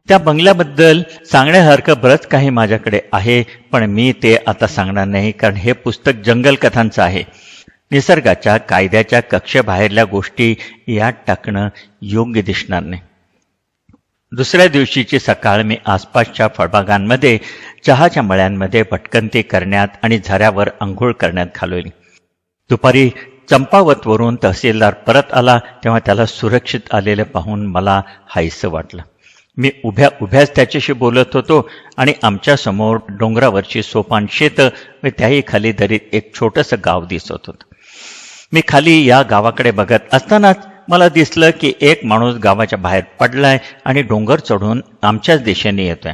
त्या बंगल्याबद्दल सांगण्यासारखं बरंच काही माझ्याकडे आहे, पण मी ते आता सांगणार नाही, कारण हे पुस्तक जंगल कथांचं आहे. निसर्गाच्या कायद्याच्या कक्षेबाहेरल्या गोष्टी यात टाकणं योग्य दिसणार नाही. दुसऱ्या दिवशीची सकाळ मी आसपासच्या फळबागांमध्ये चहाच्या मळ्यांमध्ये भटकंती करण्यात आणि झऱ्यावर अंघोळ करण्यात घालवली. दुपारी चंपावतवरून तहसीलदार परत आला तेव्हा त्याला सुरक्षित आलेलं पाहून मला हायसं वाटलं. मी उभ्याच त्याच्याशी बोलत होतो आणि आमच्या समोर डोंगरावरची सोपान शेतं व त्याही खाली दरीत एक छोटंसं गाव दिसत होतं. मी खाली या गावाकडे बघत असतानाच मला दिसलं की एक माणूस गावाच्या बाहेर पडलाय आणि डोंगर चढून आमच्याच दिशेने येतोय.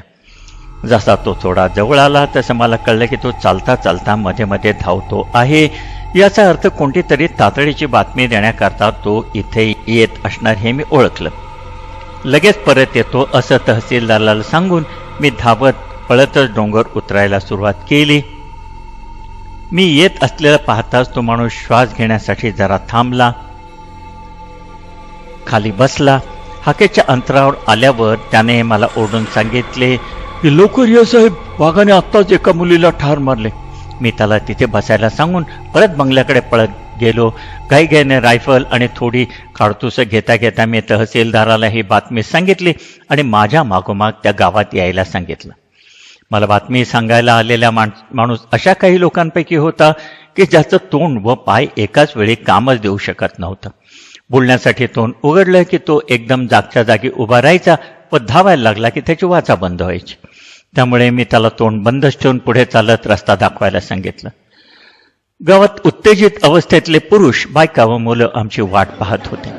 जसा तो थोडा जवळ आला तसं मला कळलं की तो चालता चालता मध्ये मध्ये धावतो आहे. याचा अर्थ कोणती तरी तातडीची बातमी देण्याकरता तो इथे येत असणार हे मी ओळखलं. लगेच परत येतो असं तहसीलदाराला सांगून मी धावत पळतच डोंगर उतरायला सुरुवात केली. मी येत असलेला पाहताच तो माणूस श्वास घेण्यासाठी जरा थांबला, खाली बसला. हाकेच्या अंतरावर आल्यावर त्याने मला ओरडून सांगितले की लवकर या साहेब, वाघाने आत्ताच एका मुलीला ठार मारले. मी त्याला तिथे बसायला सांगून परत बंगल्याकडे पळत गेलो. घाईघाईने रायफल आणि थोडी काडतुसं घेता घेता मी तहसीलदाराला ही बातमी सांगितली आणि माझ्या मागोमाग त्या गावात यायला सांगितलं. मला बातमी सांगायला आलेला माणूस अशा काही लोकांपैकी होता की ज्याचं तोंड व पाय एकाच वेळी कामच देऊ शकत नव्हतं. बोलण्यासाठी तोंड उघडलं की तो एकदम जागच्या जागी उभा राहायचा व धावायला लागला की त्याची वाचा बंद व्हायची. त्यामुळे मी त्याला तोंड बंदच ठेवून पुढे चालत रस्ता दाखवायला सांगितलं. गावात उत्तेजित अवस्थेतले पुरुष, बायका व मुलं आमची वाट पाहत होते.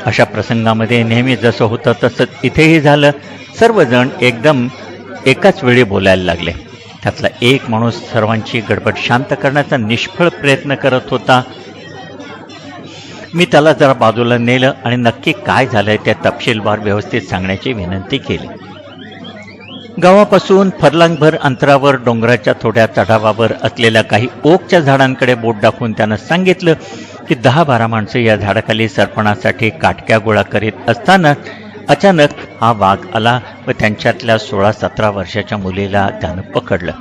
अशा प्रसंगामध्ये नेहमी जसं होतं तसंच इथेही झालं. सर्वजण एकदम एकाच वेळी बोलायला लागले. त्यातला एक माणूस सर्वांची गडबड शांत करण्याचा निष्फळ प्रयत्न करत होता. मी त्याला जरा बाजूला नेलं आणि नक्की काय झालंय ते तपशीलवार व्यवस्थित सांगण्याची विनंती केली. गावापासून फरलांगभर अंतरावर डोंगराच्या थोड्या चढावावर असलेल्या काही ओकच्या झाडांकडे बोट दाखवून त्यानं सांगितलं की 10-12 माणसं या झाडाखाली सरपणासाठी काटक्या गोळा करीत असताना अचानक हा वाघ आला व त्यांच्यातल्या 16-17 वर्षाच्या मुलीला त्यानं पकडलं.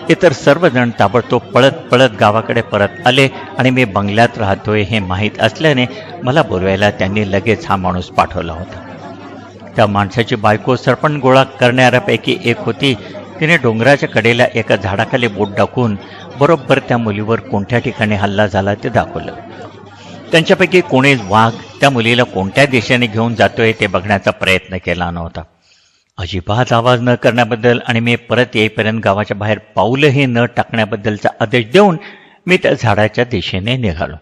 इतर सर्वजण ताबडतोब पळत पळत गावाकडे परत आले आणि मी बंगल्यात राहतोय हे माहीत असल्याने मला बोलवायला त्यांनी लगेच हा माणूस पाठवला होता. त्या माणसाची बायको सरपण गोळा करणाऱ्यापैकी एक होती. तिने डोंगराच्या कडेला एका झाडाखाली बोट टाकून बरोबर त्या मुलीवर कोणत्या ठिकाणी हल्ला झाला ते दाखवलं. त्यांच्यापैकी कोणीच वाघ त्या मुलीला कोणत्या दिशेने घेऊन जातोय ते बघण्याचा प्रयत्न केला नव्हता. अजिबात आवाज न करण्याबद्दल आणि मी परत येईपर्यंत गावाच्या बाहेर पाऊलही न टाकण्याबद्दलचा आदेश देऊन मी त्या झाडाच्या दिशेने निघालो.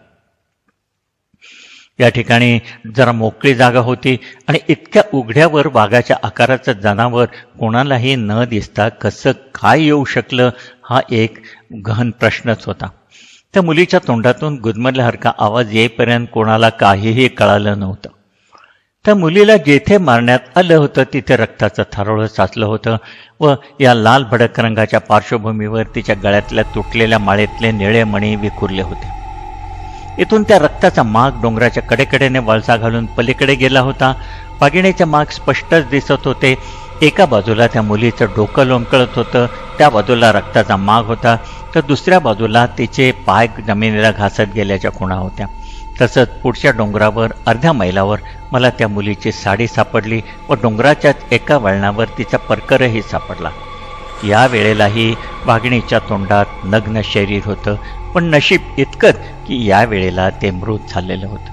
या ठिकाणी जरा मोकळी जागा होती आणि इतक्या उघड्यावर वाघाच्या आकाराचं जनावर कोणालाही न दिसता कसं काय येऊ शकलं हा एक गहन प्रश्नच होता. त्या मुलीच्या तोंडातून गुदमरल्यासारखा आवाज येईपर्यंत कोणाला काहीही कळालं नव्हतं. त्या मुलीला जेथे मारण्यात आलं होतं तिथे रक्ताचं थारोळं साचलं होतं व या लाल भडक रंगाच्या पार्श्वभूमीवर तिच्या गळ्यातल्या तुटलेल्या माळेतले निळे मणी विखुरले होते. इथून त्या रक्ताचा माग डोंगराच्या कडेकडेने वळसा घालून पलीकडे गेला होता. वाघिणीचे माग स्पष्टच दिसत होते. एका बाजूला त्या मुलीचं डोकं लोंबकळत होतं, त्या बाजूला रक्ताचा माग होता, तर दुसऱ्या बाजूला तिचे पाय जमिनीला घासत गेल्याच्या खुणा होत्या. तसंच पुढच्या डोंगरावर अर्ध्या मैलावर मला त्या मुलीची साडी सापडली व डोंगराच्याच एका वळणावर तिचा परकरही सापडला. या वेळेलाही वाघिणीच्या तोंडात नग्न शरीर होतं, पण नशीब इतकंच की या वेळेला ते मृत झालेलं होतं.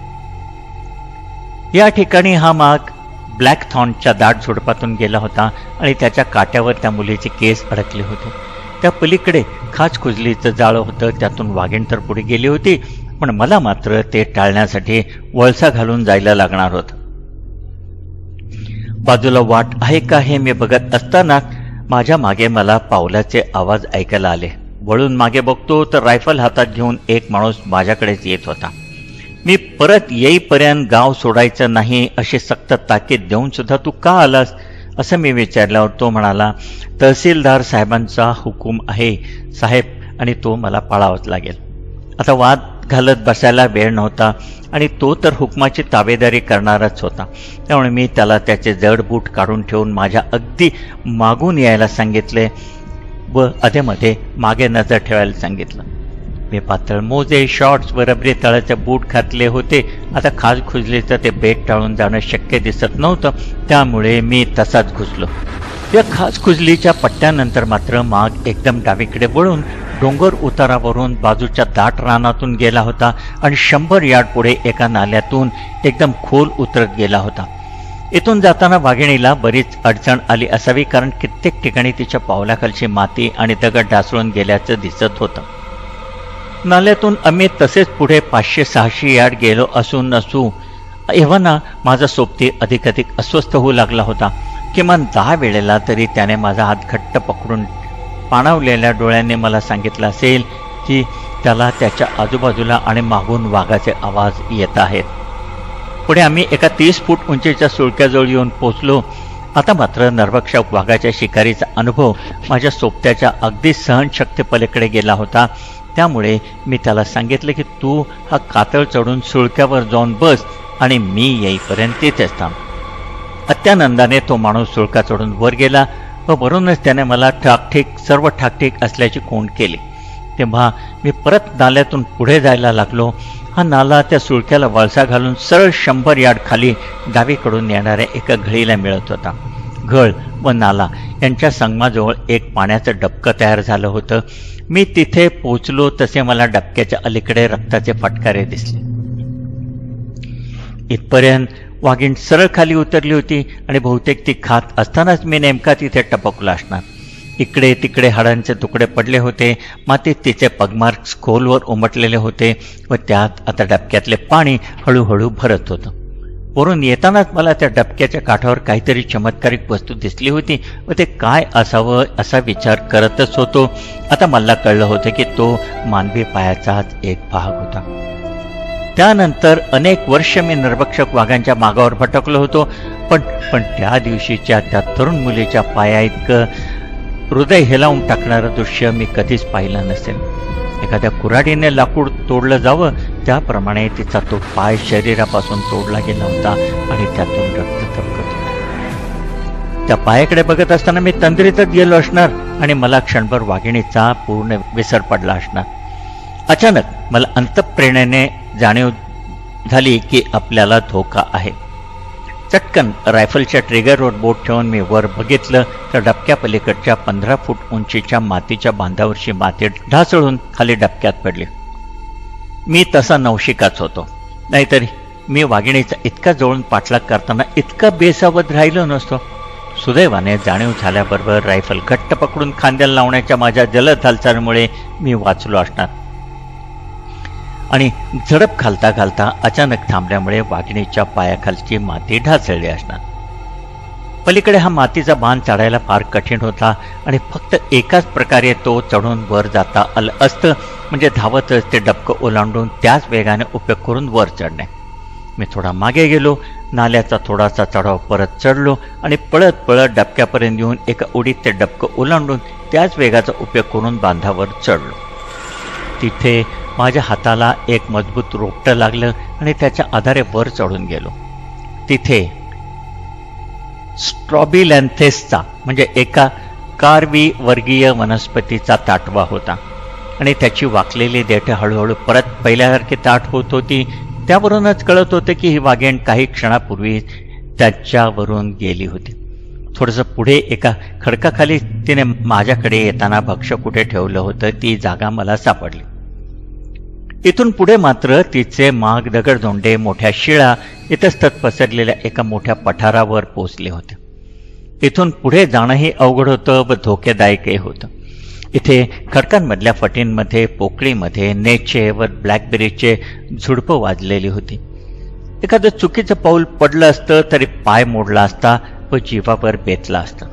या ठिकाणी हा माग ब्लॅक थॉर्नच्या दाट झुडपातून गेला होता आणि त्याच्या काट्यावर त्या मुलीचे केस अडकले होते. त्या पलीकडे खाच खुजलीचं जाळं होतं, त्यातून वाघीण तर पुढे गेली होती, पण मला मात्र ते टाळण्यासाठी वळसा घालून जायला लागणार होतं. बाजूला वाट आहे का हे मी बघत असताना माझ्या मागे मला पावलाचे आवाज ऐकायला आले. वळून मागे बघतो तर रायफल हातात घेऊन एक माणूस माझ्याकडेच येत होता. मी परत येईपर्यंत गाव सोडायचं नाही अशी सक्त ताकीद देऊन सुद्धा तू का आलास असं मी विचारल्यावर तो म्हणाला, तहसीलदार साहेबांचा हुकूम आहे साहेब आणि तो मला पाळावाच लागेल. आता वाद घालत बसायला वेळ नव्हता आणि तो तर हुकमाची ताबेदारी करणारच होता. त्यामुळे मी त्याला त्याचे जड बूट काढून ठेवून माझ्या अगदी मागून यायला सांगितले व अधेमध्ये मागे नजर ठेवायला सांगितलं. मी पातळ मोजे, शॉर्ट्स व रबरी तळाचे बूट घातले होते. आता खास खुजलीचं ते बेट टाळून जाणं शक्य दिसत नव्हतं, त्यामुळे मी तसाच घुसलो. या खास खुजलीच्या पट्ट्यानंतर मात्र माग एकदम डावीकडे वळून डोंगर उतारावरून बाजूच्या दाट रानातून गेला होता आणि 100 यार्ड पुढे एका नाल्यातून एकदम खोल उतरत गेला होता. इथून जाताना वाघिणीला बरीच अडचण आली असावी, कारण कित्येक ठिकाणी तिच्या पावलाखालची माती आणि दगड ढासळून गेल्याचं दिसत होतं. नाल्यातून आम्ही तसेच पुढे 500-600 यार्ड गेलो असू एव्हाना माझा सोबती अधिक अस्वस्थ होऊ लागला होता. किमान 10 वेळेला तरी त्याने माझा हात घट्ट पकडून पाणावलेल्या डोळ्यांनी मला सांगितलं असेल की त्याला त्याच्या आजूबाजूला आणि मागून वाघाचे आवाज येत आहेत. पुढे आम्ही एका 30 फूट उंचीच्या सुळक्याजवळ येऊन पोचलो. आता मात्र नरभक्षक वाघाच्या शिकारीचा अनुभव माझ्या सोबत्याच्या अगदी सहनशक्तीपलीकडे गेला होता. त्यामुळे मी त्याला सांगितलं की तू हा कातळ चढून सुळक्यावर जाऊन बस आणि मी येईपर्यंत तिथेच थांब. अत्यानंदाने तो माणूस सुळका चढून वर गेला व वरूनच त्याने मला सर्व ठाकठीक असल्याची कोंड केली. तेव्हा मी परत नाल्यातून पुढे जायला लागलो. हा नाला त्या सुळक्याला वळसा घालून सरळ 100 यार्ड खाली डावीकडून येणाऱ्या एका घळीला मिळत होता. घळ व नाला यांच्या संगमाजवळ एक पाण्याचं डबकं तयार झालं होतं. मी तिथे पोचलो तसे मला डबक्याच्या अलीकडे रक्ताचे फटकारे दिसले. इथपर्यंत वाघीण सरळ खाली उतरली होती आणि बहुतेक ती खात असतानाच मी नेमका तिथे टपकलो असणार. इकडे तिकडे हाडांचे तुकडे पडले होते. मातीत तिचे पगमार्क्स खोलवर उमटलेले होते व त्यात आता डबक्यातले पाणी हळूहळू भरत होतं. वरून येतानाच मला त्या डबक्याच्या काठावर काहीतरी चमत्कारिक वस्तू दिसली होती व ते काय असावं असा विचार करतच होतो. आता मला कळलं होतं की तो मानवी पायाचाच एक भाग होता. त्यानंतर अनेक वर्ष मी नरभक्षक वाघांच्या मागावर भटकलो होतो, पण त्या दिवशीच्या त्या तरुण मुलीच्या पाया इतकं हृदय हेलावून टाकणारं दृश्य मी कधीच पाहिलं नसेल. एखाद्या कुऱ्हाडीने लाकूड तोडलं जावं त्याप्रमाणे तिचा तो पाय शरीरापासून तोडला गेला होता आणि त्यातून रक्त थपकत होते. त्या पायाकडे बघत असताना मी तंद्रीतच गेलो असणार आणि मला क्षणभर वाघिणीचा पूर्ण विसर पडला असणार. अचानक मला अंतःप्रेरणेने जाणीव झाली की आपल्याला धोका आहे. चटकन रायफलच्या ट्रिगरवर बोट ठेवून मी वर बघितलं तर डबक्या पलीकडच्या 15 फूट उंचीच्या मातीच्या बांधावरची माती ढासळून खाली डबक्यात पडली. मी तसा नवशिकाच होतो, नाहीतरी मी वाघिणीचा इतका जवळून पाठलाग करताना इतका बेसावध राहिलो नसतो. सुदैवाने जाणीव झाल्याबरोबर रायफल घट्ट पकडून खांद्याला लावण्याच्या माझ्या जलद हालचालीमुळे मी वाचलो असणार आणि झडप घालता घालता अचानक थांबल्यामुळे वाघिणीच्या पायाखालची माती ढासळली असणार. पलीकडे हा मातीचा बांध चढायला फार कठीण होता आणि फक्त एकाच प्रकारे तो चढून वर जाता आलं असतं, म्हणजे धावतच ते डबकं ओलांडून त्याच वेगाने उपयोग करून वर चढणे. मी थोडा मागे गेलो, नाल्याचा थोडासा चढाव परत चढलो आणि पळत पळत डबक्यापर्यंत येऊन एका उडीत ते डबकं ओलांडून त्याच वेगाचा उपयोग करून बांधावर चढलो. तिथे माझ्या हाताला एक मजबूत रोपटं लागलं आणि त्याच्या आधारे वर चढून गेलो. तिथे स्ट्रॉबिलॅन्थेसचा म्हणजे एका कार्वी वर्गीय वनस्पतीचा ताटवा होता आणि त्याची वाकलेली देठे हळूहळू परत पहिल्यासारखी ताट होत होती. त्यावरूनच कळत होते की ही वाघीण काही क्षणापूर्वी त्याच्यावरून गेली होती. थोडंसं पुढे एका खडकाखाली तिने माझ्याकडे येताना भक्ष्य कुठे ठेवलं होतं ती जागा मला सापडली. इथून पुढे मात्र तिचे माग, दगडधोंडे, मोठ्या शिळा इतस्तत पसरलेल्या एका मोठ्या पठारावर पोचले होते. इथून पुढे जाणंही अवघड होतं व धोकेदायकही होतं. इथे खडकांमधल्या फटींमध्ये, पोकळीमध्ये नेचे व ब्लॅकबेरीचे झुडपं वाजलेली होती. एखादं चुकीचं पाऊल पडलं असतं तरी पाय मोडला असता व जीवावर बेतला असता.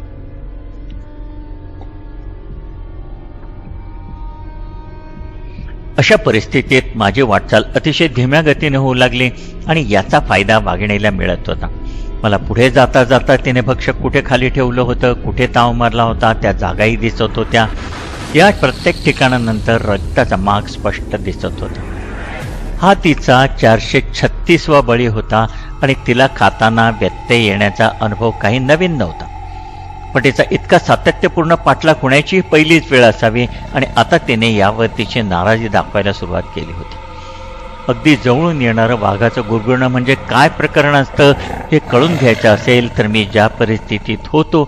अशा परिस्थितीत माझी वाटचाल अतिशय धीम्या गतीने होऊ लागली आणि याचा फायदा वाघिणीला मिळत होता. मला पुढे जाता जाता तिने भक्षक कुठे खाली ठेवलं होतं, कुठे ताव मारला होता त्या जागाही दिसत होत्या. या प्रत्येक ठिकाणानंतर रक्ताचा माग स्पष्ट दिसत होता. हा तिचा 436वा बळी होता आणि तिला खाताना व्यत्यय येण्याचा अनुभव काही नवीन नव्हता. पण तिचा इतका सातत्यपूर्ण पाठलाग होण्याची पहिलीच वेळ असावी आणि आता तिने यावर तिची नाराजी दाखवायला सुरुवात केली होती. अगदी जवळून येणारं वाघाचं गुरगुरणं म्हणजे काय प्रकरण असतं हे कळून घ्यायचं असेल तर मी ज्या परिस्थितीत होतो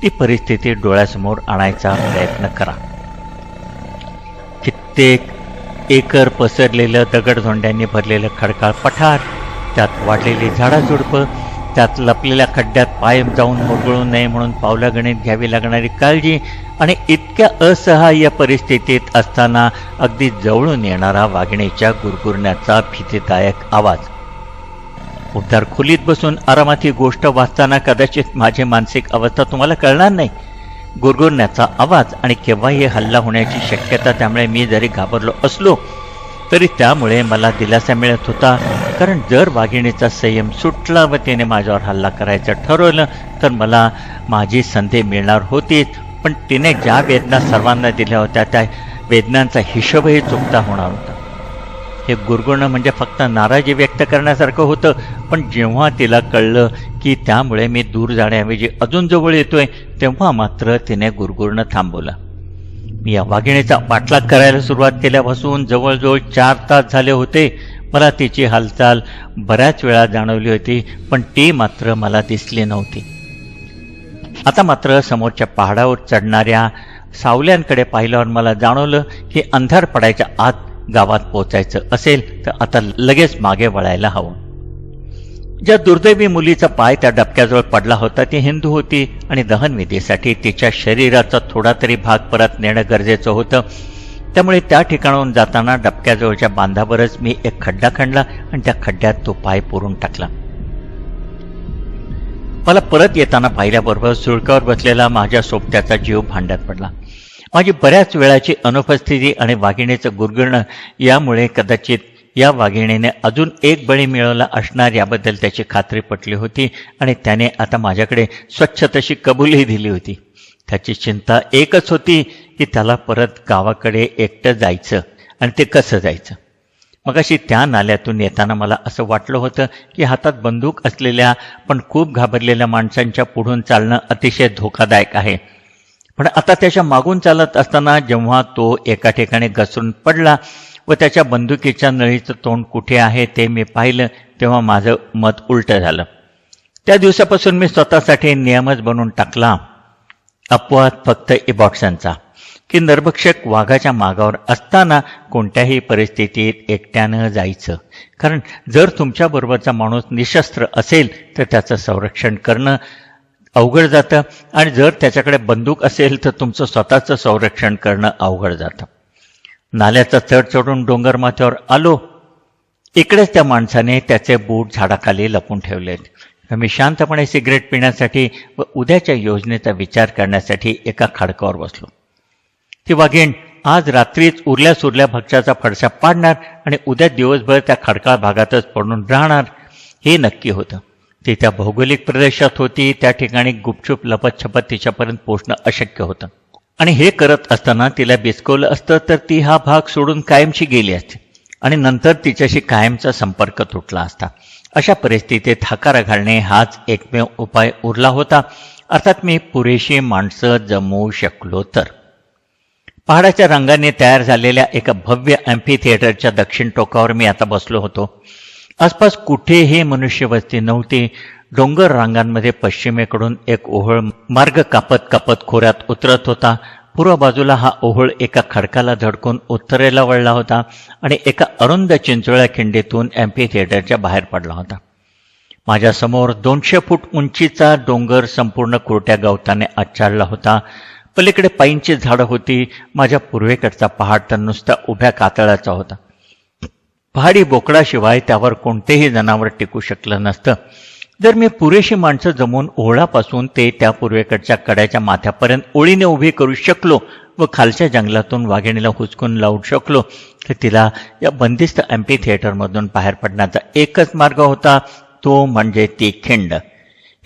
ती परिस्थिती डोळ्यासमोर आणायचा प्रयत्न करा. कित्येक एकर पसरलेलं दगडधोंड्यांनी भरलेलं खडकाळ पठार, त्यात वाढलेली झाडाझुडपं, त्यात लपलेल्या खड्ड्यात पाय जाऊन मुरगळू नये म्हणून पावलागणित घ्यावी लागणारी काळजी आणि इतक्या असहाय्य परिस्थितीत असताना अगदी जवळून येणारा वाघिणीच्या गुरगुरण्याचा भीतीदायक आवाज. उबदार खोलीत बसून आरामात ही गोष्ट वाचताना कदाचित माझी मानसिक अवस्था तुम्हाला कळणार नाही. गुरगुरण्याचा आवाज आणि केव्हाही हल्ला होण्याची शक्यता, त्यामुळे मी जरी घाबरलो असलो तरी त्यामुळे मला दिलासा मिळत होता. कारण जर वाघिणीचा संयम सुटला व तिने माझ्यावर हल्ला करायचं ठरवलं तर मला माझी संधी मिळणार होतीच. पण तिने ज्या वेदना सर्वांना दिल्या होत्या त्या वेदनांचा हिशोबही चुकता होणार होता. हे गुरगुरणं म्हणजे फक्त नाराजी व्यक्त करण्यासारखं होतं. पण जेव्हा तिला कळलं की त्यामुळे मी दूर जाण्याऐवजी अजून जवळ येतोय तेव्हा मात्र तिने गुरगुरणं थांबवलं. मी या वाघिणीचा पाठलाग करायला सुरुवात केल्यापासून जवळजवळ 4 तास झाले होते. मला तिची हालचाल बऱ्याच वेळा जाणवली होती पण ती मात्र मला दिसली नव्हती. आता मात्र समोरच्या पहाडावर चढणाऱ्या सावल्यांकडे पाहिल्यावर मला जाणवलं की अंधार पडायच्या आत गावात पोचायचं असेल तर आता लगेच मागे वळायला हवं. ज्या दुर्दैवी मुलीचा पाय त्या डबक्याजवळ पडला होता ती हिंदू होती आणि दहनविधीसाठी तिच्या शरीराचा थोडा तरी भाग परत नेणं गरजेचं होतं. त्यामुळे त्या ठिकाणाहून जाताना डबक्याजवळच्या बांधावरच मी एक खड्डा खणला आणि त्या खड्ड्यात तो पाय पुरून टाकला. मला परत येताना पाहिल्याबरोबर सुळकावर बसलेला माझ्या सोबत्याचा जीव भांड्यात पडला. माझी बऱ्याच वेळाची अनुपस्थिती आणि वाघिणीचं गुरगुरणं यामुळे कदाचित या वाघिणीने अजून एक बळी मिळवला असणार याबद्दल त्याची खात्री पटली होती आणि त्याने आता माझ्याकडे स्वच्छ तशी कबुली दिली होती. त्याची चिंता एकच होती की त्याला परत गावाकडे एकटं जायचं आणि ते कसं जायचं. मगाशी त्या नाल्यातून येताना मला असं वाटलं होतं की हातात बंदूक असलेल्या पण खूप घाबरलेल्या माणसांच्या पुढून चालणं अतिशय धोकादायक आहे. पण आता त्याच्या मागून चालत असताना जेव्हा तो एका ठिकाणी घसरून पडला व त्याच्या बंदुकीच्या नळीचं तोंड कुठे आहे ते मी पाहिलं तेव्हा माझं मत उलटं झालं. त्या दिवसापासून मी स्वतःसाठी नियमच बनवून टाकला, अपवाद फक्त इबॉट्सनचा, की नरभक्षक वाघाच्या मागावर असताना कोणत्याही परिस्थितीत एकट्यानं जायचं. कारण जर तुमच्याबरोबरचा माणूस निशस्त्र असेल तर त्याचं संरक्षण करणं अवघड जातं आणि जर त्याच्याकडे बंदूक असेल तर तुमचं स्वतःचं संरक्षण करणं अवघड जातं. नाल्याचा चढ चढून डोंगर माथ्यावर आलो. इकडेच त्या माणसाने त्याचे बूट झाडाखाली लपून ठेवलेत. मी शांतपणे सिगरेट पिण्यासाठी व उद्याच्या योजनेचा विचार करण्यासाठी एका खडकावर बसलो. ती वाघीण आज रात्रीच उरल्या सुरल्या भक्ष्याचा फडशा पाडणार आणि उद्या दिवसभर त्या खडकाळ भागातच पडून राहणार हे नक्की होतं. ती त्या भौगोलिक प्रदेशात होती, त्या ठिकाणी गुपचूप लपतछपत तिच्यापर्यंत पोहोचणं अशक्य होतं. आणि हे करत असताना तिला बिचकवलं असतं तर ती हा भाग सोडून कायमची गेली असती आणि नंतर तिच्याशी कायमचा संपर्क तुटला असता. अशा परिस्थितीत हकारा घालणे हाच एकमेव उपाय उरला होता. अर्थात मी पुरेशी माणसं जमवू शकलो तर. पहाडाच्या रांगांनी तयार झालेल्या एका भव्य अँफी थिएटरच्या दक्षिण टोकावर मी आता बसलो होतो. आसपास कुठेही मनुष्यवस्ती नव्हती. डोंगर रांगांमध्ये पश्चिमेकडून एक ओहळ मार्ग कापत कापत खोऱ्यात उतरत होता. पूर्व बाजूला हा ओहळ एका खडकाला धडकून उत्तरेला वळला होता आणि एका अरुंद चिंचोळ्या खिंडीतून अँफी थिएटरच्या बाहेर पडला होता. माझ्यासमोर 200 फूट उंचीचा डोंगर संपूर्ण कोरट्या गवताने आच्छादला होता. पलीकडे पाईनची झाडं होती. माझ्या पूर्वेकडचा पहाड तर नुसता उभ्या कातळाचा होता. पहाडी बोकडाशिवाय त्यावर कोणतेही जनावर टिकू शकलं नसतं. जर मी पुरेशी माणसं जमवून ओहळापासून ते त्या पूर्वेकडच्या कड्याच्या माथ्यापर्यंत ओळीने उभी करू शकलो व खालच्या जंगलातून वाघिणीला हुसकून लावू शकलो तर तिला या बंदिस्त अँफी थिएटरमधून बाहेर पडण्याचा एकच मार्ग होता, तो म्हणजे ती खिंड.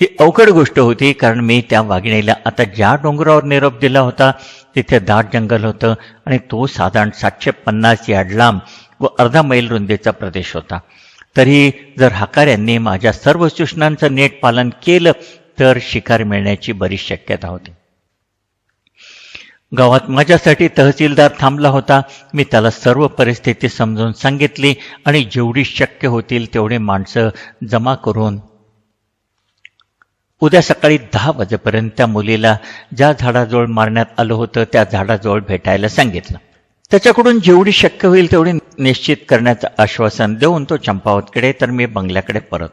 ही अवघड गोष्ट होती कारण मी त्या वाघिणीला आता ज्या डोंगरावर निरोप दिला होता तिथे दाट जंगल होतं आणि तो साधारण 750 यार्ड लांब व अर्धा मैल रुंदीचा प्रदेश होता. तरी जर हकाऱ्यांनी माझ्या सर्व सूचनांचं नीट पालन केलं तर शिकार मिळण्याची बरीच शक्यता होती. गावात माझ्यासाठी तहसीलदार थांबला होता. मी त्याला सर्व परिस्थिती समजून सांगितली आणि जेवढी शक्य होतील तेवढे माणसं जमा करून उद्या सकाळी 10 वाजेपर्यंत त्या मुलीला ज्या झाडाजवळ मारण्यात आलं होतं त्या झाडाजवळ भेटायला सांगितलं. त्याच्याकडून जेवढी शक्य होईल तेवढी निश्चित करण्याचं आश्वासन देऊन तो चंपावतकडे तर मी बंगल्याकडे परत.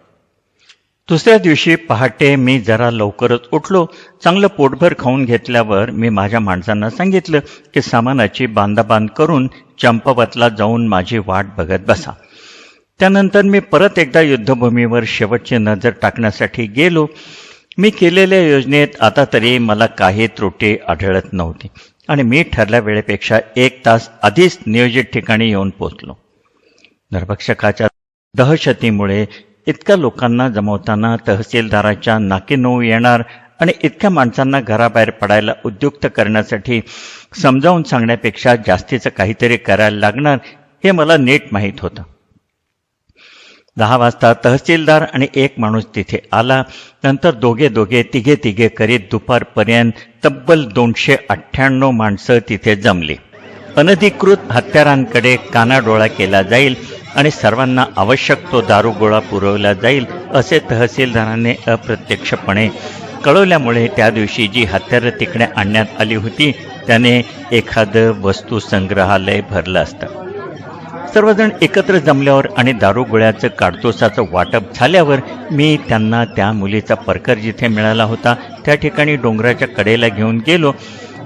दुसऱ्या दिवशी पहाटे मी जरा लवकरच उठलो. चांगलं पोटभर खाऊन घेतल्यावर मी माझ्या माणसांना सांगितलं की सामानाची बांधाबांध करून चंपावतला जाऊन माझी वाट बघत बसा. त्यानंतर मी परत एकदा युद्धभूमीवर शेवटची नजर टाकण्यासाठी गेलो. मी केलेल्या योजनेत आता तरी मला काही त्रुटी आढळत नव्हती आणि मी ठरल्या वेळेपेक्षा 1 तास आधीच नियोजित ठिकाणी येऊन पोचलो. नरभक्षकाच्या दहशतीमुळे इतक्या लोकांना जमवताना तहसीलदाराच्या नाकीनऊ येणार आणि इतक्या माणसांना घराबाहेर पडायला उद्युक्त करण्यासाठी समजावून सांगण्यापेक्षा जास्तीचं काहीतरी करायला लागणार हे मला नीट माहीत होतं. 10 वाजता तहसीलदार आणि एक माणूस तिथे आला. नंतर दोघे तिघे करीत दुपारपर्यंत तब्बल 298 माणसं तिथे जमली. अनधिकृत हत्यारांकडे कानाडोळा केला जाईल आणि सर्वांना आवश्यक तो दारुगोळा पुरवला जाईल असे तहसीलदारांनी अप्रत्यक्षपणे कळवल्यामुळे त्या दिवशी जी हत्यारं तिकडे आणण्यात आली होती त्याने एखादं वस्तू संग्रहालय भरलं असतं. सर्वजण एकत्र जमल्यावर आणि दारुगोळ्याचं काडतुसाचं वाटप झाल्यावर मी त्यांना त्या मुलीचा परकर जिथे मिळाला होता त्या ठिकाणी डोंगराच्या कडेला घेऊन गेलो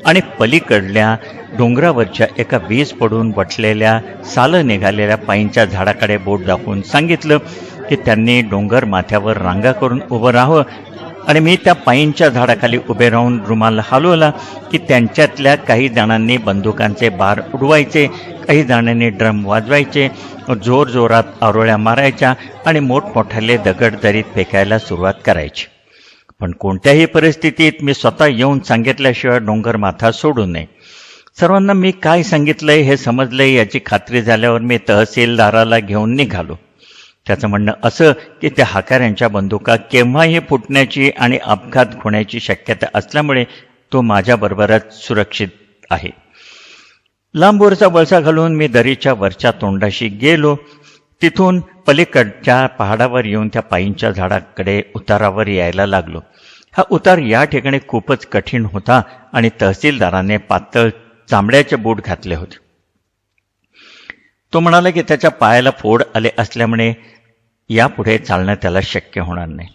आणि पलीकडल्या डोंगरावरच्या एका वीज पडून वटलेल्या सालं निघालेल्या पाईंच्या झाडाकडे बोट दाखवून सांगितलं की त्यांनी डोंगर माथ्यावर रांगा करून उभं राहावं आणि मी त्या पाईंच्या झाडाखाली उभे राहून रुमाल हलवला की त्यांच्यातल्या काही जणांनी बंदुकांचे बार उडवायचे, काही जणांनी ड्रम वाजवायचे, जोरजोरात आरोळ्या मारायच्या आणि मोठमोठाले दगड दरीत फेकायला सुरुवात करायची. पण कोणत्याही परिस्थितीत मी स्वतः येऊन सांगितल्याशिवाय डोंगर माथा सोडू नये. सर्वांना मी काय सांगितलंय हे समजलंय याची खात्री झाल्यावर मी तहसीलदाराला घेऊन निघालो. त्याचं म्हणणं असं की त्या हकाऱ्यांच्या बंदुका केव्हाही फुटण्याची आणि अपघात होण्याची शक्यता असल्यामुळे तो माझ्याबरोबरच सुरक्षित आहे. लांबवरचा वळसा घालून मी दरीच्या वरच्या तोंडाशी गेलो. तिथून पलीकडच्या पहाडावर येऊन त्या पाईंच्या झाडाकडे उतारावर यायला लागलो. हा उतार या ठिकाणी खूपच कठीण होता आणि तहसीलदाराने पातळ चामड्याचे बूट घातले होते. तो म्हणाला की त्याच्या पायाला फोड आले असल्यामुळे यापुढे चालणं त्याला शक्य होणार नाही.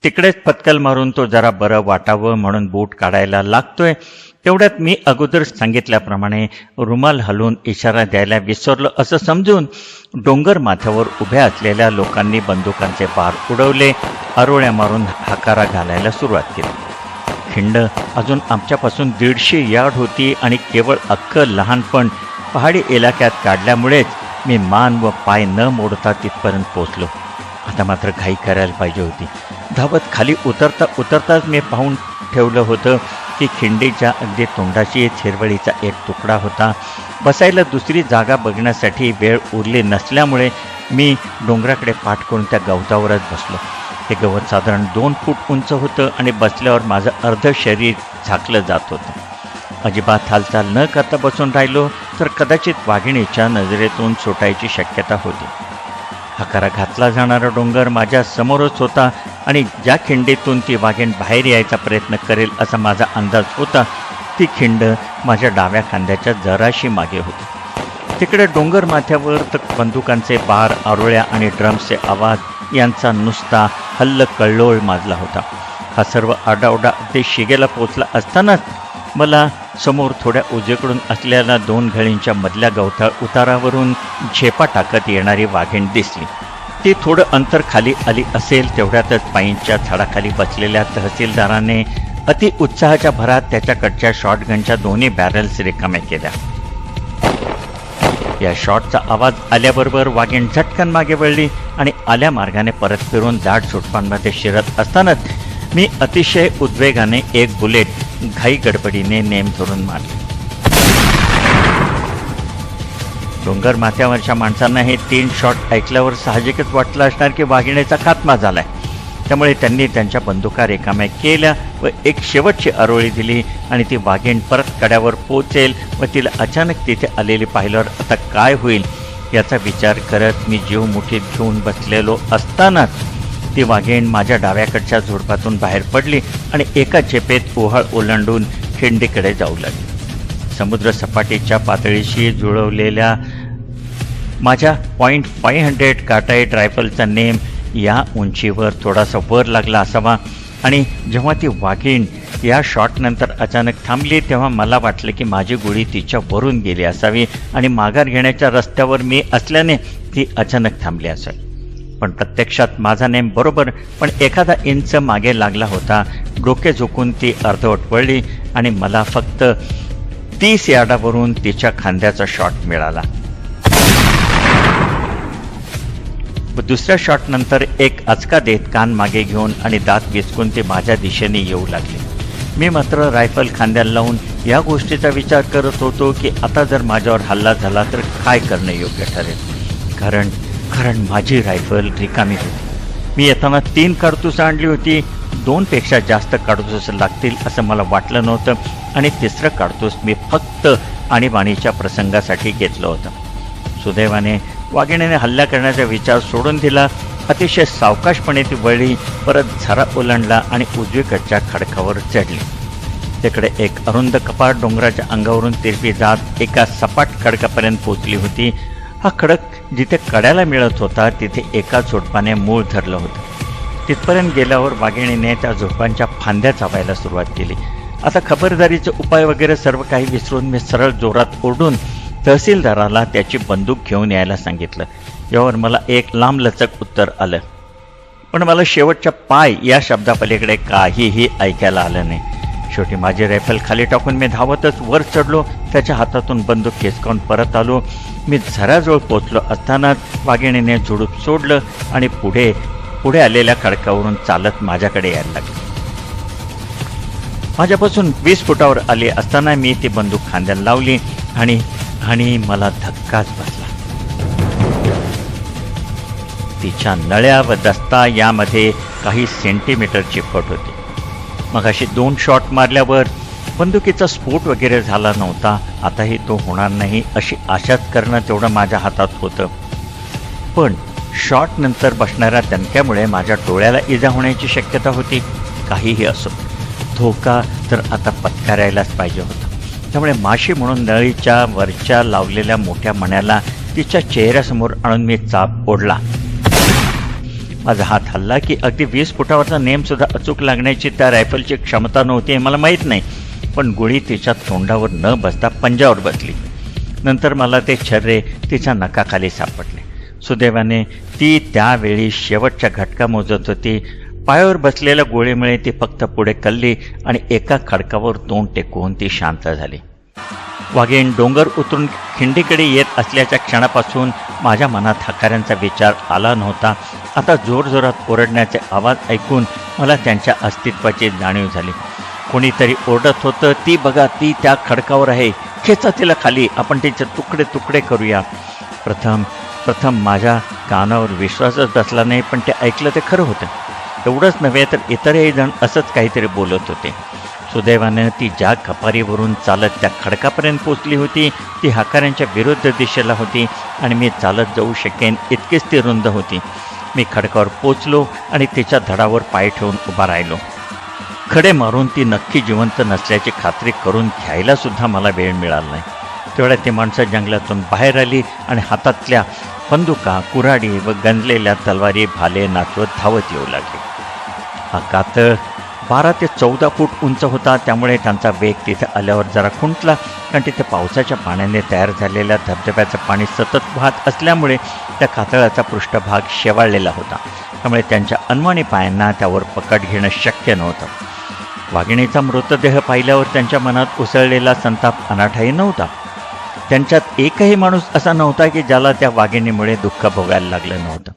तिकडेच पत्कल मारून तो जरा बरं वाटावं म्हणून बूट काढायला लागतोय. तेवढ्यात मी अगोदर सांगितल्याप्रमाणे रुमाल हलवून इशारा द्यायला विसरलो असं समजून डोंगर माथ्यावर उभ्या असलेल्या लोकांनी बंदुकांचे बार उडवले, आरोळ्या मारून हाकारा घालायला सुरुवात केली. खिंड अजून आमच्यापासून 150 यार्ड होती आणि केवळ अख्खं लहानपण पहाडी इलाक्यात काढल्यामुळेच मी मान व पाय न मोडता तिथपर्यंत पोचलो. आता मात्र घाई करायला पाहिजे होती. धावत खाली उतरताच मी पाहून ठेवलं होतं की खिंडीच्या अगदी तोंडाशी हिरवळीचा एक तुकडा होता. बसायला दुसरी जागा बघण्यासाठी वेळ उरली नसल्यामुळे मी डोंगराकडे पाठ करून त्या गवतावरच बसलो. हे गवत साधारण 2 फूट उंच होतं आणि बसल्यावर माझं अर्ध शरीर झाकलं जात होतं. अजिबात हालचाल न करता बसून राहिलो तर कदाचित वाघिणीच्या नजरेतून सुटायची शक्यता होती. हकारा घातला जाणारा डोंगर माझ्या समोरच होता आणि ज्या खिंडीतून ती वाघीण बाहेर यायचा प्रयत्न करेल असा माझा अंदाज होता ती खिंड माझ्या डाव्या खांद्याच्या जराशी मागे होती. तिकडे डोंगर माथ्यावर तर बंदुकांचे बार, आरोळ्या आणि ड्रम्सचे आवाज यांचा नुसता हल्ल कल्लोळ माजला होता. हा सर्व आडाओडा अगदी शिगेला पोचला असतानाच मला समोर थोड्या उजवीकडून असलेल्या 2 घळींच्या मधल्या गवताळ उतारावरून झेपा टाकत येणारी वाघीण दिसली. ती थोडं अंतर खाली आली असेल तेवढ्यातच पाईंच्या झाडाखाली बसलेल्या तहसीलदाराने अति उत्साहाच्या भरात त्याच्याकडच्या शॉटगनच्या 2 बॅरल्स रिकाम्या केल्या. या शॉटचा आवाज आल्याबरोबर वाघीण झटकन मागे वळली आणि आल्या मार्गाने परत फिरून जाड सुटपांमध्ये शिरत असतानाच मी अतिशय उद्वेगाने एक बुलेट घाई गडबडीने नेम धरून मारली. डोंगर माथ्यावरच्या माणसांना हे 3 शॉट ऐकल्यावर साहजिकच वाटलं असणार की वाघिणीचा खात्मा झालाय. त्यामुळे त्यांनी त्यांच्या बंदुका रिकाम्या केल्या व एक शेवटची आरोळी दिली आणि ती वाघीण परत कड्यावर पोचेल व तिला अचानक तिथे आलेली पाहिल्यावर आता काय होईल याचा विचार करत मी जीव मुठीत घेऊन बसलेलो असतानाच ती वाघीण माझ्या डाव्याकडच्या झुडपातून बाहेर पडली आणि एका झेपेत ओहाळ ओलांडून खिंडीकडे जाऊ लागली. समुद्र सपाटीच्या पातळीशी जुळवलेल्या माझ्या .500 काटाईट रायफलचा नेम या उंचीवर थोडासा वर लागला असावा आणि जेव्हा ती वाघीण या शॉटनंतर अचानक थांबली तेव्हा मला वाटलं की माझी गोळी तिच्या वरून गेली असावी आणि माघार घेण्याच्या रस्त्यावर मी असल्याने ती अचानक थांबली असेल. पण प्रत्यक्षात माझा नेम बरोबर पण एखादा इंच मागे लागला होता. डोके झोकून ती अर्धवट वळली आणि मला फक्त 30 यार्डावरून तिच्या खांद्याचा शॉट मिळाला. दुसऱ्या शॉटनंतर एक आचका देत कान मागे घेऊन आणि दात विचकून ते माझ्या दिशेने येऊ लागले. मी मात्र रायफल खांद्याला लावून या गोष्टीचा विचार करत होतो की आता जर माझ्यावर हल्ला झाला तर काय करणं योग्य ठरेल. कारण माझी रायफल रिकामी होती. मी येताना 3 काडतूस आणली होती. 2 पेक्षा जास्त काडतूस लागतील असं मला वाटलं नव्हतं आणि तिसरं काडतूस मी फक्त आणीबाणीच्या प्रसंगासाठी घेतलं होतं. सुदैवाने वाघिणीने हल्ला करण्याचा विचार सोडून दिला. अतिशय सावकाशपणे ती वळली, परत झरा ओलांडला आणि उजवीकडच्या खडकावर चढली. तिकडे एक अरुंद कपाट डोंगराच्या अंगावरून तिरपी जात एका सपाट खडकापर्यंत पोचली होती. हा खडक जिथे कड्याला मिळत होता तिथे एका झुडपाने मूळ धरलं होतं. तिथपर्यंत गेल्यावर वाघिणीने त्या झुडपांच्या फांद्या चावायला सुरुवात केली. आता खबरदारीचे उपाय वगैरे सर्व काही विसरून मी सरळ जोरात ओरडून तहसीलदाराला त्याची बंदूक घेऊन यायला सांगितलं. यावर मला एक लांबलचक उत्तर आलं, पण मला शेवटच्या पाय या शब्दापलीकडे काहीही ऐकायला आलं नाही. शेवटी माझी रायफल खाली टाकून मी धावतच वर चढलो. त्याच्या हातातून बंदूक खेचकावून परत आलो. मी झराजवळ पोचलो असतानाच वाघिणीने झुडूप सोडलं आणि पुढे आलेल्या खडकावरून चालत माझ्याकडे यायला लागली. माझ्यापासून 20 फुटावर आली असताना मी ती बंदूक खांद्याला लावली आणि मला धक्काच बसला. तिच्या नळ्या व दस्ता यामध्ये काही सेंटीमीटरची फट होती. मग अशी 2 शॉट मारल्यावर बंदुकीचा स्फोट वगैरे झाला नव्हता. आताही तो होणार नाही अशी आशाच करणं तेवढं माझ्या हातात होतं. पण शॉट नंतर बसणाऱ्या दणक्यामुळे माझ्या डोळ्याला इजा होण्याची शक्यता होती. काहीही असो, धोका तर आता पत्करायलाच पाहिजे होता. त्यामुळे माशी म्हणून नळीच्या वरच्या लावलेल्या मोठ्या मण्याला तिच्या चेहऱ्यासमोर आणून मी चाप ओढला. माझा हात हल्ला की अगदी 20 फुटावरचा नेमसुद्धा अचूक लागण्याची त्या रायफलची क्षमता नव्हती हे मला माहीत नाही. पण गोळी तिच्या तोंडावर न बसता पंजावर बसली. नंतर मला ते छर्रे तिच्या नकाखाली सापडले. सुदैवाने ती त्यावेळी शेवटच्या घटका मोजत होती. पायावर बसलेल्या गोळीमुळे ती फक्त पुढे कलली आणि एका खडकावर तोंड टेकवून ती शांत झाली. वाघीण डोंगर उतरून खिंडीकडे येत असल्याच्या क्षणापासून माझ्या मनात हकाऱ्यांचा विचार आला नव्हता. आता जोरजोरात ओरडण्याचे आवाज ऐकून मला त्यांच्या अस्तित्वाची जाणीव झाली. कोणीतरी ओरडत होतं, ती बघा, ती त्या खडकावर आहे, खेचा तिला खाली, आपण तिचे तुकडे तुकडे करूया. प्रथम माझ्या कानावर विश्वासच बसला नाही, पण ते ऐकलं ते खरं होतं. एवढंच नव्हे तर इतरही जण असंच काहीतरी बोलत होते. सुदैवानं ती ज्या कपारीवरून चालत त्या खडकापर्यंत पोचली होती ती हाकाऱ्यांच्या विरुद्ध दिशेला होती आणि मी चालत जाऊ शकेन इतकीच ती रुंद होती. मी खडकावर पोचलो आणि तिच्या धडावर पाय ठेवून उभा राहिलो. खडे मारून ती नक्की जिवंत नसल्याची खात्री करून घ्यायला सुद्धा मला वेळ मिळाला नाही. तेवढ्यात ती माणसं जंगलातून बाहेर आली आणि हातातल्या बंदुका, कुऱ्हाडी व गंजलेल्या तलवारी भाले नाचवत धावत येऊ लागले. हा कातळ 12 ते 14 फूट उंच होता. त्यामुळे त्यांचा वेग तिथे आल्यावर जरा खुंटला, कारण तिथे पावसाच्या पाण्याने तयार झालेल्या धबधब्याचं पाणी सतत वाहत असल्यामुळे त्या कातळाचा पृष्ठभाग शेवाळलेला होता. त्यामुळे त्यांच्या अनवाणी पायांना त्यावर पकड घेणं शक्य नव्हतं. वाघिणीचा मृतदेह पाहिल्यावर त्यांच्या मनात उसळलेला संताप अनाठाही नव्हता. त्यांच्यात एकही माणूस असा नव्हता की ज्याला त्या वाघिणीमुळे दुःख भोगायला लागलं नव्हतं.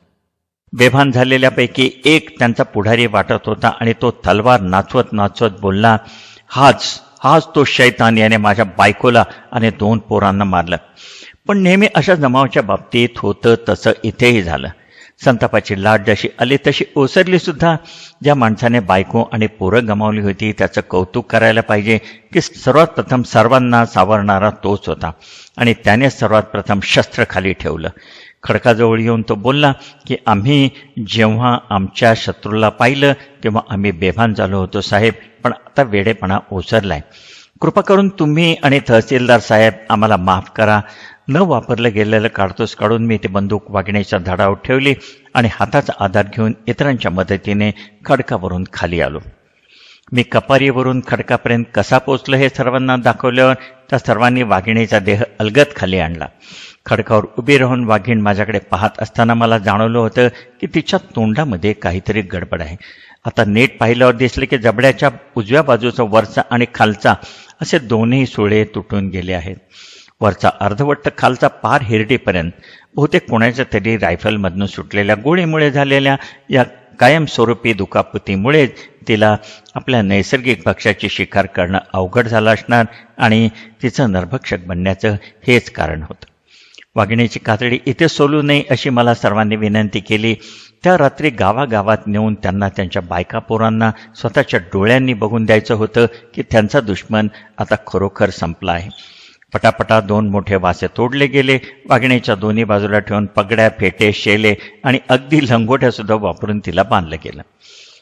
बेभान झालेल्यापैकी एक त्यांचा पुढारी वाटत होता आणि तो तलवार नाचवत नाचवत बोलला, हाच तो शैतान याने माझ्या बायकोला आणि 2 पोरांना मारलं. पण नेहमी अशा जमावाच्या बाबतीत होतं तसं इथेही झालं. संतापाची लाट जशी आली तशी ओसरली सुद्धा. ज्या माणसाने बायको आणि पोरं गमावली होती त्याचं कौतुक करायला पाहिजे की सर्वात प्रथम सर्वांना सावरणारा तोच होता आणि त्याने सर्वात प्रथम शस्त्र खाली ठेवलं. खडकाजवळ येऊन तो बोलला की आम्ही जेव्हा आमच्या शत्रूला पाहिलं तेव्हा आम्ही बेभान झालो होतो साहेब, पण आता वेडेपणा ओसरलाय. कृपा करून तुम्ही आणि तहसीलदार साहेब आम्हाला माफ करा. न वापरलं गेलेलं काडतूस काढून मी ते बंदूक वागण्याच्या झाडावर ठेवली आणि हाताचा आधार घेऊन इतरांच्या मदतीने खडकावरून खाली आलो. मी कपारीवरून खडकापर्यंत कसा पोचलो हे सर्वांना दाखवल्यावर त्या सर्वांनी वाघिणीचा देह अलगद खाली आणला. खडकावर उभी राहून वाघीण माझ्याकडे पाहत असताना मला जाणवलं होतं की तिच्या तोंडामध्ये काहीतरी गडबड आहे. आता नीट पाहिल्यावर दिसले की जबड्याच्या उजव्या बाजूचा वरचा आणि खालचा असे दोन्ही सुळे तुटून गेले आहेत. वरचा अर्धवट खालचा पार हिरडीपर्यंत बहुतेक कोणाच्या तरी रायफलमधून सुटलेल्या गोळीमुळे झालेल्या या कायमस्वरूपी दुखापतीमुळे तिला आपल्या नैसर्गिक भक्ष्याची शिकार करणं अवघड झालं असणार आणि तिचं नरभक्षक बनण्याचं हेच कारण होतं. वाघिणीची कातडी इथे सोलू नये अशी मला सर्वांनी विनंती केली. त्या रात्री गावागावात नेऊन त्यांना त्यांच्या बायका पोरांना स्वतःच्या डोळ्यांनी बघून द्यायचं होतं की त्यांचा दुश्मन आता खरोखर संपला आहे. पटापटा 2 मोठे वासे तोडले गेले. वाघिणीच्या दोन्ही बाजूला ठेवून पगड्या, फेटे, शेले आणि अगदी लंगोट्यासुद्धा वापरून तिला बांधलं गेलं.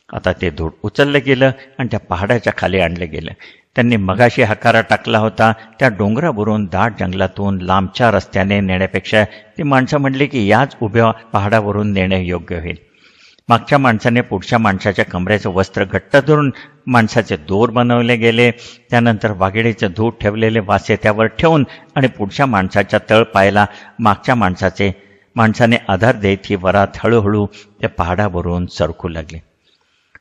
आता ते धूळ उचललं गेलं आणि त्या पहाडाच्या खाली आणलं गेलं. त्यांनी मगाशी हकारा टाकला होता त्या डोंगरावरून दाट जंगलातून लांबच्या रस्त्याने नेण्यापेक्षा ती माणसं म्हणली की याच उभ्या पहाडावरून नेणे योग्य होईल. मागच्या माणसाने पुढच्या माणसाच्या कमरेचं वस्त्र घट्ट धरून माणसाचे दोर बनवले गेले. त्यानंतर वाघिणीचे धूळ ठेवलेले वासे त्यावर ठेवून आणि पुढच्या माणसाच्या तळपायाला मागच्या माणसाने आधार देत ही वरात हळूहळू त्या पहाडावरून सरकू लागली.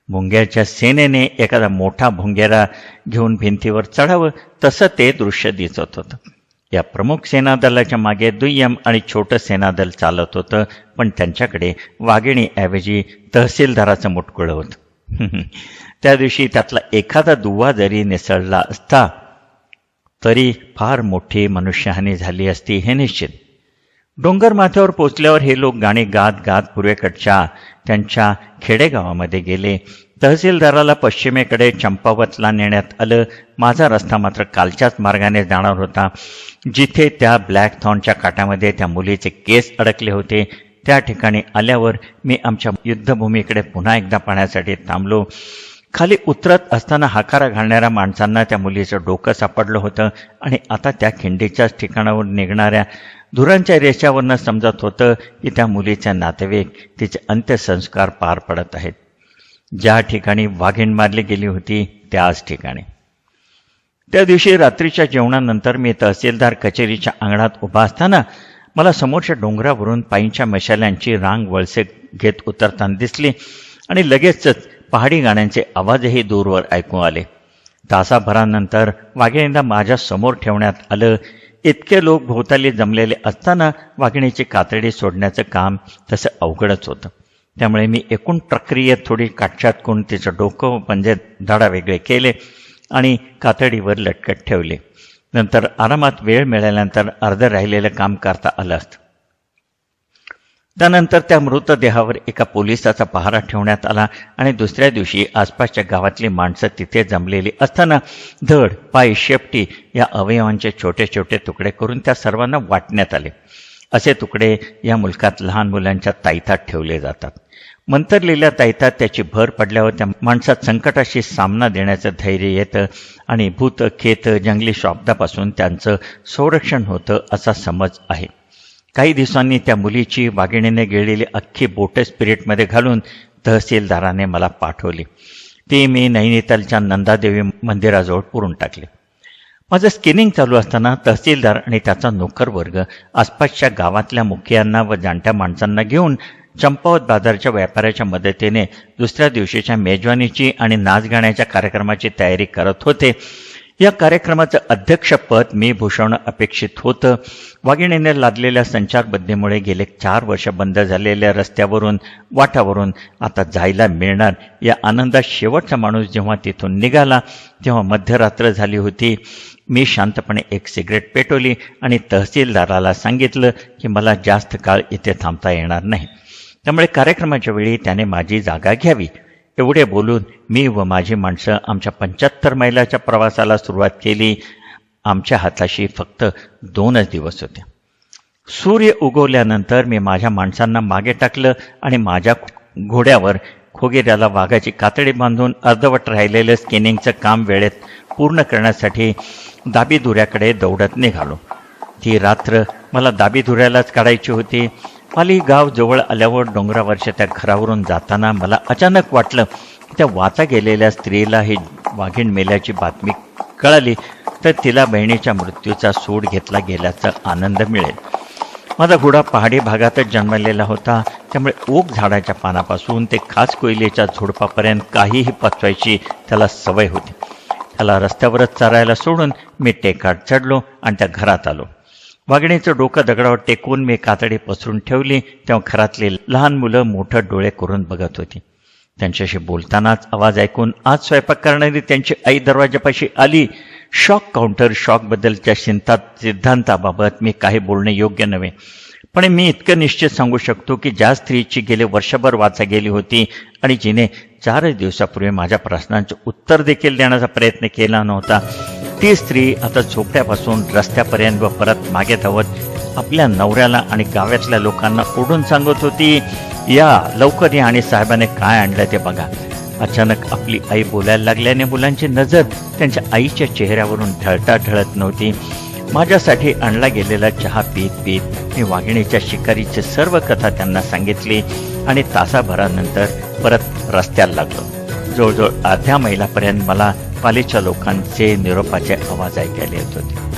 भुंग्याच्या सेनेने एखादा मोठा भुंगेरा घेऊन भिंतीवर चढावं तसं ते दृश्य दिसत होतं. या प्रमुख सेनादलाच्या मागे दुय्यम आणि छोटं सेनादल चालत होतं, पण त्यांच्याकडे वाघिणीऐवजी तहसीलदाराचं मुटकुळं होतं. त्या दिवशी त्यातला एखादा दुवा जरी निसळला असता तरी फार मोठी मनुष्यहानी झाली असती हे निश्चित. डोंगर माथ्यावर पोचल्यावर हे लोक गाणी गात गात पूर्वेकडच्या त्यांच्या खेडेगावामध्ये गेले. तहसीलदाराला पश्चिमेकडे चंपावतला नेण्यात आलं. माझा रस्ता मात्र कालच्याच मार्गाने जाणार होता, जिथे त्या ब्लॅक थॉर्नच्या काठामध्ये त्या मुलीचे केस अडकले होते. त्या ठिकाणी आल्यावर मी आमच्या युद्धभूमीकडे पुन्हा एकदा पाहण्यासाठी थांबलो. खाली उतरत असताना हाकारा घालणाऱ्या माणसांना त्या मुलीचं डोकं सापडलं होतं आणि आता त्या खिंडीच्याच ठिकाणावर निघणाऱ्या धुरांच्या रेषावरनं समजत होतं की त्या मुलीच्या नातेवाईक तिचे अंत्यसंस्कार पार पडत आहेत. ज्या ठिकाणी वाघीण मारली गेली होती त्याच ठिकाणी. त्या दिवशी रात्रीच्या जेवणानंतर मी तहसीलदार कचेरीच्या अंगणात उभा असताना मला समोरच्या डोंगरावरून पायींच्या मशाल्यांची रांग वळसे घेत उतरताना दिसली आणि लगेचच पहाडी गाण्यांचे आवाजही दूरवर ऐकू आले. तासाभरानंतर वाघिणीला माझ्या समोर ठेवण्यात आलं. इतके लोक भोवताली जमलेले असताना वाघिणीची कातडी सोडण्याचं काम तसं अवघडच होतं. त्यामुळे मी एकूण प्रक्रियेत थोडी काटछाट करून तिचं डोकं म्हणजे धडा वेगळे केले आणि कातडीवर लटकत ठेवले. नंतर आरामात वेळ मिळाल्यानंतर अर्ध राहिलेलं काम करता आलं असतं. त्यानंतर त्या मृतदेहावर एका पोलिसाचा पहारा ठेवण्यात आला आणि दुसऱ्या दिवशी आसपासच्या गावातली माणसं तिथे जमलेली असताना धड, पाय, शेपटी या अवयवांचे छोटे छोटे तुकडे करून त्या सर्वांना वाटण्यात आले. असे तुकडे या मुलकात लहान मुलांच्या ताईतात ठेवले जातात. मंतरलेल्या ताईतात त्याची भर पडल्यावर त्या माणसात संकटाशी सामना देण्याचं धैर्य येतं आणि भूत, खेत, जंगली शब्दापासून त्यांचं संरक्षण होतं असा समज आहे. काही दिवसांनी त्या मुलीची वाघिणीने गिळलेली अख्खी बोटं स्पिरिटमध्ये घालून तहसीलदाराने मला पाठवली. ती मी नैनितालच्या नंदादेवी मंदिराजवळ पुरून टाकली. माझं स्किनिंग चालू असताना तहसीलदार आणि त्याचा नोकर वर्ग आसपासच्या गावातल्या मुखियांना व जाणत्या माणसांना घेऊन चंपावत बाजारच्या व्यापाऱ्याच्या मदतीने दुसऱ्या दिवशीच्या मेजवानीची आणि नाचगाण्याच्या कार्यक्रमाची तयारी करत होते. या कार्यक्रमाचं अध्यक्षपद मी भूषवणं अपेक्षित होतं. वाघिणीने लादलेल्या संचारबंदीमुळे गेले 4 वर्ष बंद झालेल्या रस्त्यावरून वाटावरून आता जायला मिळणार या आनंदात शेवटचा माणूस जेव्हा तिथून निघाला तेव्हा मध्यरात्र झाली होती. मी शांतपणे एक सिगरेट पेटवली आणि तहसीलदाराला सांगितलं की मला जास्त काळ इथे थांबता येणार नाही, त्यामुळे कार्यक्रमाच्या वेळी त्याने माझी जागा घ्यावी. एवढे बोलून मी व माझी माणसं आमच्या 75 मैलाच्या प्रवासाला सुरुवात केली. आमच्या हाताशी फक्त 2च दिवस होते. सूर्य उगवल्यानंतर मी माझ्या माणसांना मागे टाकलं आणि माझ्या घोड्यावर खोगिऱ्याला वाघाची कातडी बांधून अर्धवट राहिलेलं स्किनिंगचं काम वेळेत पूर्ण करण्यासाठी दाबीदुऱ्याकडे दौडत निघालो. ती रात्र मला दाबीदुऱ्यालाच काढायची होती. पाली गाव जवळ आल्यावर डोंगरावरच्या त्या घरावरून जाताना मला अचानक वाटलं की त्या वाचा गेलेल्या स्त्रीला ही वाघीण मेल्याची बातमी कळाली तर तिला बहिणीच्या मृत्यूचा सूड घेतला गेल्याचा आनंद मिळेल. माझा घोडा पहाडी भागातच जन्मलेला होता, त्यामुळे ओक झाडाच्या पानापासून ते खास कोयलेच्या झुडपापर्यंत काहीही पचवायची त्याला सवय होती. त्याला रस्त्यावरच चरायला सोडून मी टेकाट चढलो आणि त्या घरात आलो. वाघिणीचं डोकं दगडावर टेकून मी कातडी पसरून ठेवली तेव्हा घरातली लहान मुलं मोठं डोळे करून बघत होती. त्यांच्याशी बोलतानाच आवाज ऐकून आज स्वयंपाक करणारी त्यांची आई दरवाजापाशी आली. शॉक काउंटर शॉकबद्दलच्या सिद्धांताबाबत मी काही बोलणे योग्य नव्हे, पण मी इतकं निश्चित सांगू शकतो की ज्या स्त्रीची गेले वर्षभर वाचा गेली होती आणि जिने 4 दिवसापूर्वी माझ्या प्रश्नांचे उत्तर देखील देण्याचा प्रयत्न केला नव्हता, ती स्त्री आता झोपड्यापासून रस्त्यापर्यंत व परत मागे धावत आपल्या नवऱ्याला आणि गावातल्या लोकांना ओढून सांगत होती, या लवकर या आणि साहेबाने काय आणलं ते बघा. अचानक आपली आई बोलायला लागल्याने मुलांची नजर त्यांच्या आईच्या चेहऱ्यावरून ढळता ढळत नव्हती. माझ्यासाठी आणला गेलेला चहा पीत पीत मी वाघिणीच्या शिकारीची सर्व कथा त्यांना सांगितली आणि तासाभरानंतर परत रस्त्याला लागलो. जवळजवळ अर्ध्या मैलापर्यंत मला पालीच्या लोकांचे निरोपाचे आवाज ऐकायला येत होते.